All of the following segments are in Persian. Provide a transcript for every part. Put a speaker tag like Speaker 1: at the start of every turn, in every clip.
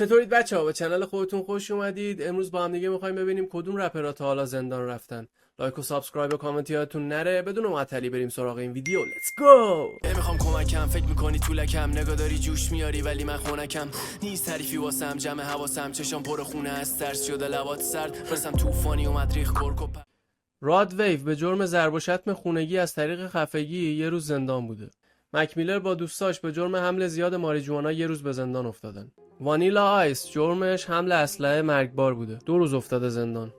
Speaker 1: چطورید بچه‌ها؟ به کانال خودتون خوش اومدید. امروز با هم دیگه می‌خوایم ببینیم کدوم رپرها تا حالا زندان رفتن. لایک و سابسکرایب و کامنت یادتون نره. بدون معطلی بریم سراغ این ویدیو. Let's go.
Speaker 2: نمیخوام کمکم، فکر میکنی طولکم، نگاه داری جوش میاری ولی من خونکم نیست تعریفی واسم، جمع حواسم، چشام پر خونه از ترس شده، لبات سرد، رسم طوفانی اومد ریخ کرک.
Speaker 1: راد ویو به جرم ضرب و شتم خونگی از طریق خفگی یه روز زندان بوده. مک میلر با دوستاش به جرم حمل زیاد ماریجوانا یه روز به زندان افتادن. وانیلا آیس جرمش حمل اسلحه مرگبار بوده. 2 روز افتاده زندان.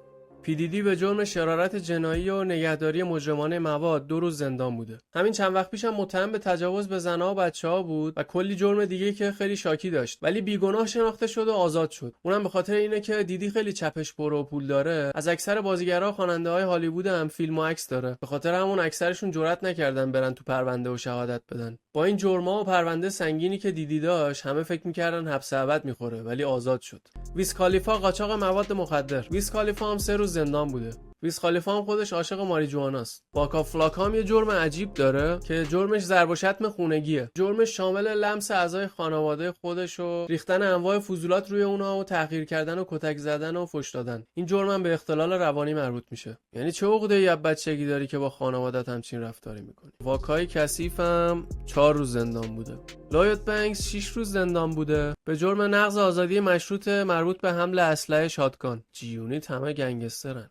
Speaker 1: پیدیدی به جرم شرارت جنایی و نگهداری مجرمانه مواد 2 روز زندان بوده. همین چند وقت پیش هم متهم به تجاوز به زنها و بچه‌ها بود و کلی جرم دیگه که خیلی شاکی داشت، ولی بیگناه شناخته شد و آزاد شد. اونم به خاطر اینه که دیدی خیلی چپش برو و پول داره. از اکثر بازیگرا خواننده‌های هالیوود هم فیلم و عکس داره. به خاطر همون اکثرشون جرئت نکردن برن تو پرونده و شهادت بدن. با این جرم‌ها و پرونده سنگینی که دیدی داشت، همه فکر می‌کردن حبس ابد می‌خوره، ولی آزاد شد. ویز خالیفا قاچاق مواد مخدر. ویز خالیفا هم 3 روز زندان بوده. ویز خالیفا هم خودش عاشق ماریجواناست. باکا فلاکا هم یه جرم عجیب داره که جرمش ضرب و شتم خونگیه. جرمش شامل لمس اعضای خانواده خودش و ریختن انواع فضولات روی اونها و تحقیر کردن و کتک زدن و فحش دادن. این جرم هم به اختلال روانی مربوط میشه. یعنی چه عقده‌ای از بچگی داری که با خانواده‌ات همچین رفتاری میکنی؟ واکای کثیف هم 4 روز زندان بوده. لایت بنکس 6 روز زندان بوده به جرم نقض آزادی مشروط مربوط به حمل اسلحه شاتگان. جیونیت همه گنگسترن.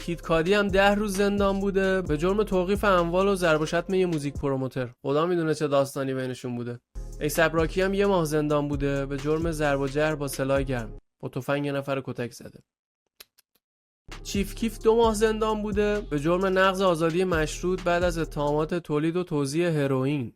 Speaker 1: کید کادی هم 10 روز زندان بوده به جرم توقیف اموال و ضرب و شتم یه موزیک پروموتر. خدا میدونه چه داستانی بینشون بوده. ایسپ راکی هم 1 ماه زندان بوده به جرم ضرب و جرح با سلاح گرم. با تفنگ یه نفر کتک زده. چیف کیف 2 ماه زندان بوده به جرم نقض آزادی مشروط بعد از اتهامات تولید و توزیع هروئین.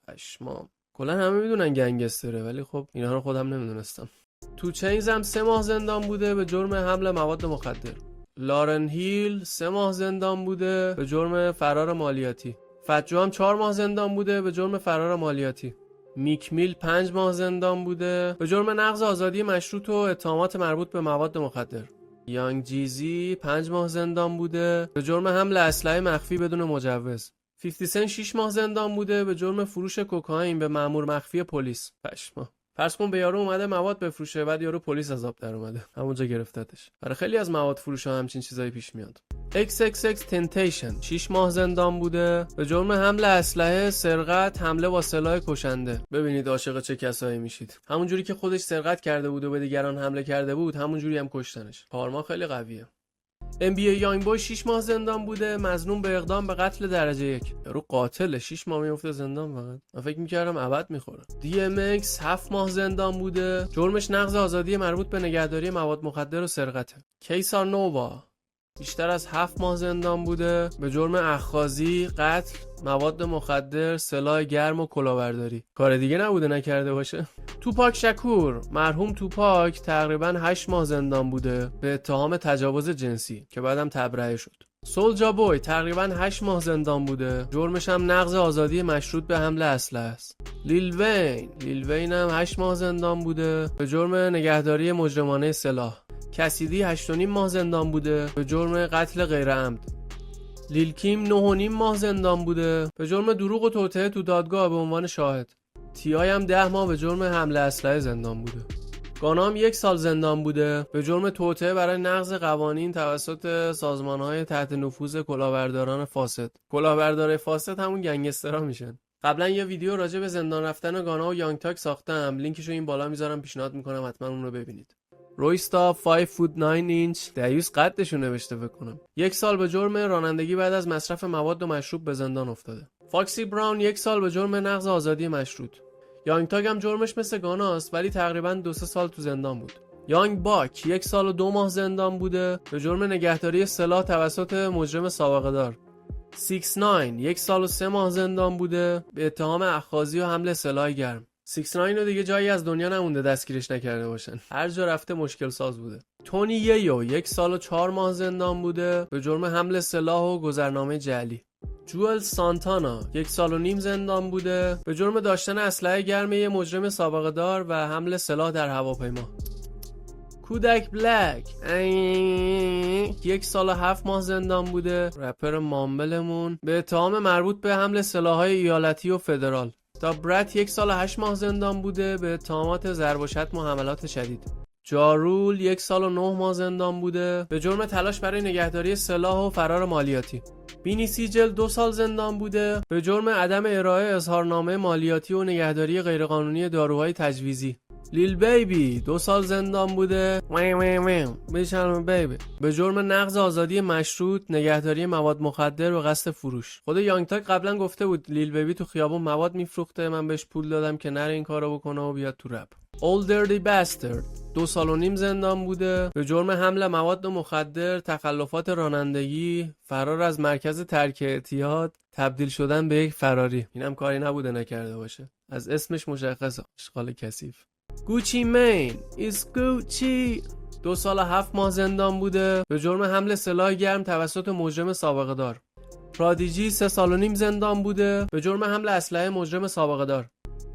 Speaker 1: پشمام. کلا همه میدونن گنگستره، ولی خب اینا رو خودم نمیدونستم. تو چینز هم 3 ماه زندان بوده به جرم حمل مواد مخدر. لارن هیل 3 ماه زندان بوده به جرم فرار مالیاتی. فتجو هم 4 ماه زندان بوده به جرم فرار مالیاتی. میک میل 5 ماه زندان بوده به جرم نقض آزادی مشروط و اتهامات مربوط به مواد مخدر. یانگ جیزی 5 ماه زندان بوده به جرم حمل اسلحه مخفی بدون مجوز. 50 سنت 6 ماه زندان بوده به جرم فروش کوکائین به مأمور مخفی پلیس. پشما. فرض کن به یارو اومده مواد بفروشه، بعد یارو پلیس از آب در اومده، همونجا گرفتتش. برای خیلی از مواد فروشا همچین چیزایی پیش میاد. XXX Temptation 6 ماه زندان بوده به جرم حمل اسلحه، سرقت، حمله با سلاح کشنده. ببینید عاشق چه کسایی میشید. همونجوری که خودش سرقت کرده بود و به دیگران حمله کرده بود، همونجوری هم کشتنش. پارما خیلی قویه. NBA یانگ بوی 6 ماه زندان بوده مظنون به اقدام به قتل درجه 1. یارو قاتله، 6 ماه میفته زندان فقط. من فکر می‌کردم ابد میخوره. DMX 7 ماه زندان بوده. جرمش نقض آزادی مربوط به نگهداری مواد مخدر و سرقته. کیسا نووا بیشتر از 7 ماه زندان بوده به جرم اخاذی، قتل، مواد مخدر، سلاح گرم و کلاهبرداری. کار دیگه نبوده نکرده باشه. توپاک شکور مرحوم توپاک تقریباً 8 ماه زندان بوده به اتهام تجاوز جنسی که بعدم تبرئه شد. سولجا بوی تقریباً 8 ماه زندان بوده. جرمش هم نقض آزادی مشروط به حمل اسلحه است. لیل وین هم 8 ماه زندان بوده به جرم نگهداری مجرمانه سلاح. کسیدی 8.5 ماه زندان بوده به جرم قتل غیر عمد. لیل کیم 9.5 ماه زندان بوده به جرم دروغ و توطئه تو دادگاه به عنوان شاهد. تی آی هم 10 ماه به جرم حمل اسلحه زندان بوده. گانا هم 1 سال زندان بوده به جرم توطئه برای نقض قوانین توسط سازمان‌های تحت نفوذ کلاهبرداران فاسد. کلاهبردار فاسد همون گنگسترها میشن. قبلا یه ویدیو راجع به زندان رفتن گانا و یانگ تاک ساختم، لینکشو این بالا میذارم، پیشنهاد میکنم حتما اون رو ببینید. رویستا 5 فوت 9 اینچ دیوس قدشو نوشته فکر کنم. 1 سال به جرم رانندگی بعد از مصرف مواد و مشروب به زندان افتاده. فاکسی براون 1 سال به جرم نقض آزادی مشروط. یانگ تاگ هم جرمش مثل گاناست ولی تقریباً 2-3 سال تو زندان بود. یانگ باک 1 سال و 2 ماه زندان بوده به جرم نگهداری سلاح توسط مجرم سابقه دار. 6ix9ine 1 سال و 3 ماه زندان بوده به اتهام اخاذی و حمل سلاح گرم. 6ix9ine رو دیگه جایی از دنیا نمونده دستگیرش نکرده باشن. هر جا رفته مشکل ساز بوده. تونی ییو 1 سال و 4 ماه زندان بوده به جرم حمل سلاح و گذرنامه جعلی. جوئل سانتانا 1 سال و نیم زندان بوده به جرم داشتن اسلحه گرم یه مجرم سابقه دار و حمل سلاح در هواپیما. کودک بلک 1 سال و 7 ماه زندان بوده. رپر مامبلمون به اتهام مربوط به حمل سلاح‌های ایالتی و فدرال. تا برت 1 سال و 8 ماه زندان بوده به اتهامات ضرب و شتم و حملات شدید. جارول 1 سال و 9 ماه زندان بوده به جرم تلاش برای نگهداری سلاح و فرار مالیاتی. بینی سیجل 2 سال زندان بوده به جرم عدم ارائه اظهارنامه مالیاتی و نگهداری غیرقانونی داروهای تجویزی. لیل بیبی 2 سال زندان بوده بشرم بیبی به جرم نقض آزادی مشروط، نگهداری مواد مخدر و قصد فروش. خود یانگ تاک قبلا گفته بود لیل بیبی تو خیابون مواد میفروخته، من بهش پول دادم که نره این کارو بکنه و بیاد تو رپ. Old Dirty Bastard 2 سال و نیم زندان بوده به جرم حمل مواد مخدر، تخلفات رانندگی، فرار از مرکز ترک اعتیاد، تبدیل شدن به یک فراری. اینم کاری نبوده نکرده باشه، از اسمش مشخصه، اشغال کثیف. گوچی مین is گوچی 2 سال و 7 ماه زندان بوده به جرم حمل سلاح گرم توسط مجرم سابقه دار. پرادیجی 3 سال و نیم زندان بوده به جرم حمل اسلحه مجرم سابقه دار.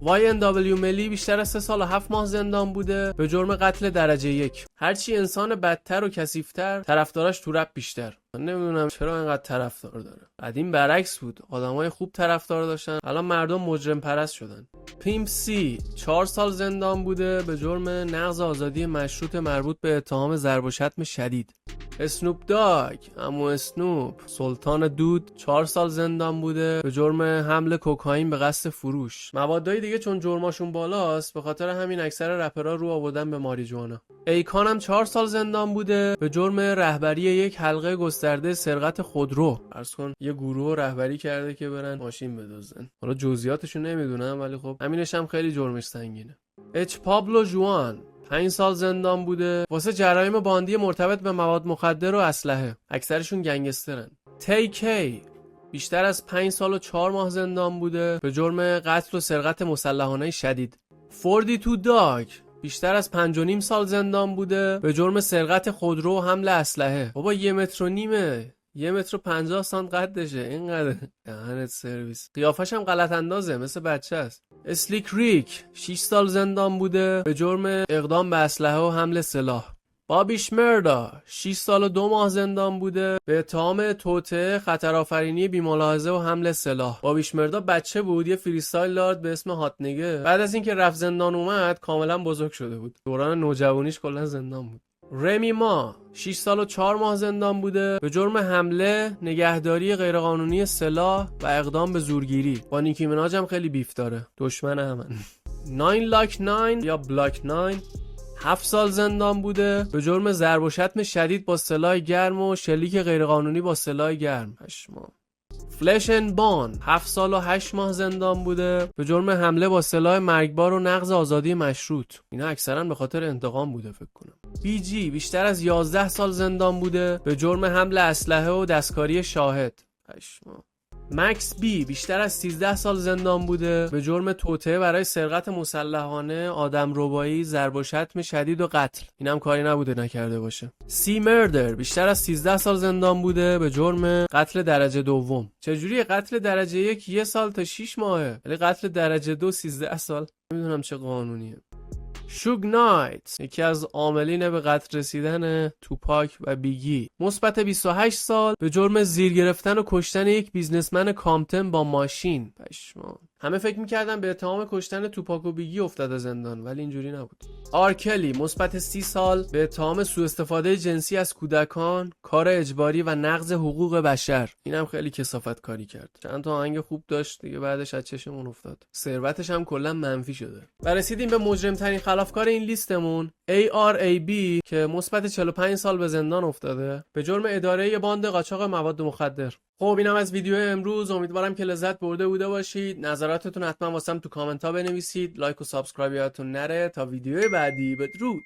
Speaker 1: YNW ملی بیشتر از 3 سال و 7 ماه زندان بوده به جرم قتل درجه 1. هرچی انسان بدتر و کثیف‌تر طرفداراش تو رپ بیشتر. من نمیدونم چرا اینقدر طرفدار داره. قدیم برعکس بود، آدمای خوب طرفدار داشتن، الان مردم مجرم پرست شدن. پیمپ سی 4 سال زندان بوده به جرم نقض آزادی مشروط مربوط به اتهام ضرب و شتم شدید. اسنوپ داگ عمو اسنوپ سلطان دود 4 سال زندان بوده به جرم حمل کوکائین به قصد فروش. موادای دیگه چون جرماشون بالاست به خاطر همین اکثر رپرها رو آوردن به ماریجوانا. ایکان هم 4 سال زندان بوده به جرم رهبری یک حلقه گسترده سرقت خودرو. فرض کن یه گروه رهبری کرده که برن ماشین بدزدن. حالا جزئیاتشو نمیدونم ولی خب همینش هم خیلی جرمش سنگینه. اچ پابلو جوان 5 سال زندان بوده واسه جرایم باندی مرتبط به مواد مخدر و اسلحه، اکثرشون گنگسترن. تی کی بیشتر از 5 سال و 4 ماه زندان بوده به جرم قتل و سرقت مسلحانه شدید. 42 داگ بیشتر از 5.5 سال زندان بوده به جرم سرقت خودرو و حمل اسلحه. بابا 1.5 متر، 1 متر و 50 سانت قدشه، اینقدر دهنت سرویس. قیافش هم غلط اندازه، مثل بچه است. اسلیک ریک 6 سال زندان بوده به جرم اقدام به اسلحه و حمل سلاح. بابی شمردا 6 سال و 2 ماه زندان بوده به اتهام توطئه، خطرآفرینی بی‌ملاحظه و حمل سلاح. بابی شمردا بچه بود، یه فریستایل داد به اسم هات نگه. بعد از اینکه رفت زندان اومد کاملا بزرگ شده بود. دوران نوجوانیش کلا زندان بود. رمی ما 6 سال و 4 ماه زندان بوده به جرم حمله، نگهداری غیرقانونی سلاح و اقدام به زورگیری. با نیکی مناج هم خیلی بیف داره، دشمن همن. 9 لاک 9 یا بلاک 9 7 سال زندان بوده به جرم ضرب و شتم شدید با سلاح گرم و شلیک غیرقانونی با سلاح گرم. پشما. فلش اند بان 7 سال و 8 ماه زندان بوده به جرم حمله با سلاح مرگبار و نقض آزادی مشروط. اینا اکثرا به خاطر انتقام بوده فکر کنم. بی جی بیشتر از 11 سال زندان بوده به جرم حمل اسلحه و دستکاری شاهد. پشما. مکس بی بیشتر از 13 سال زندان بوده به جرم توطئه برای سرقت مسلحانه، آدمربایی، ضرب و شتم شدید و قتل. اینم کاری نبوده نکرده باشه. سی مردر بیشتر از 13 سال زندان بوده به جرم قتل درجه دوم. چجوری قتل درجه 1 1 سال تا 6 ماهه ولی قتل درجه 2 13 سال؟ نمیدونم چه قانونیه. شوگ نایت یکی از عاملین به قتل رسیدن توپاک و بیگی، مثبت 28 سال به جرم زیر گرفتن و کشتن یک بیزنسمن کامپتن با ماشین. پشما. همه فکر میکردن به اتهام کشتن توپاک و بیگی افتاده زندان ولی اینجوری نبود. آرکلی مثبت 30 سال به اتهام سوء استفاده جنسی از کودکان، کار اجباری و نقض حقوق بشر. اینم خیلی کثافت کاری کرد. چند تا آهنگ خوب داشت دیگه بعدش از چشمون افتاد. ثروتش هم کلا منفی شده. و رسیدیم به مجرم ترین خلافکار این لیستمون، ARAB که مثبت 45 سال به زندان افتاده به جرم اداره باند قاچاق مواد مخدر. خب اینم از ویدیو امروز، امیدوارم که لذت برده بوده باشید. نظراتتون حتما واسم تو کامنت ها بنویسید. لایک و سابسکرایب یادتون نره. تا ویدیوی بعدی، بدرود.